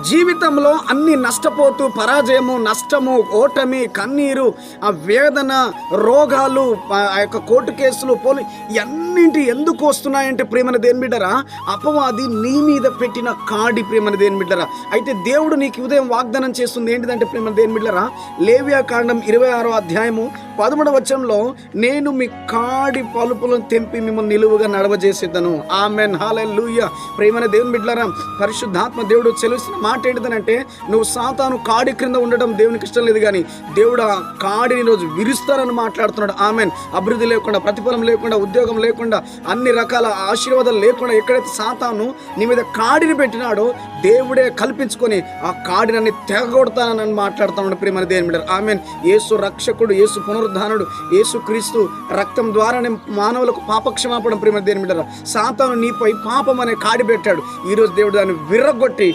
జీవితంలో అన్ని నష్టపోతూ పరాజయము, నష్టము, ఓటమి, కన్నీరు, ఆ వేదన, రోగాలు, ఆ యొక్క కోర్టు కేసులు, ఇవన్నింటి ఎందుకు వస్తున్నాయంటే ప్రియమైన దేవుని బిడ్డరా, అపవాది నీ మీద పెట్టిన కాడి ప్రియమైన దేవుని బిడ్డరా. అయితే దేవుడు నీకు ఉదయం వాగ్దానం చేస్తుంది ఏంటిదంటే ప్రియమైన దేవుని బిడ్డరా, లేవియా కాండం 26వ అధ్యాయము 13వ వచనంలో, నేను మీ కాడి పలుపులను తెంపి మిమ్మల్ని నిలువుగా నడవజేసేదను. ఆమెన్, హల్లెలూయా. ప్రియమైన దేవుని బిడ్డలారా, పరిశుద్ధాత్మ దేవుడు చెలుస్తున్న మాట ఏంటిదనంటే, నువ్వు సాతాను కాడి క్రింద ఉండడం దేవునికి ఇష్టం లేదు, కానీ దేవుడు ఆ కాడిని రోజు విరుస్తారని మాట్లాడుతున్నాడు. ఆమెన్. అభివృద్ధి లేకుండా, ప్రతిఫలం లేకుండా, ఉద్యోగం లేకుండా, అన్ని రకాల ఆశీర్వాదాలు లేకుండా ఎక్కడైతే సాతాను నీ మీద కాడిని పెట్టినాడో దేవుడే కల్పించుకొని ఆ కాడిని తెగగొడతానని మాట్లాడుతున్నాడు ప్రియమైన దేవుని బిడ్డలారా. ఆమెన్. యేసు రక్షకుడు, యేసు పునరుద్ధానుడు, యేసు క్రీస్తు రక్తం ద్వారానే మానవులకు పాపక్షమాపణ ప్రియమైన దేవుని బిడ్డలారా. సాతాను నీపై పాపం అనే కాడి పెట్టాడు. ఈరోజు దేవుడు దాన్ని విర్రగొట్టి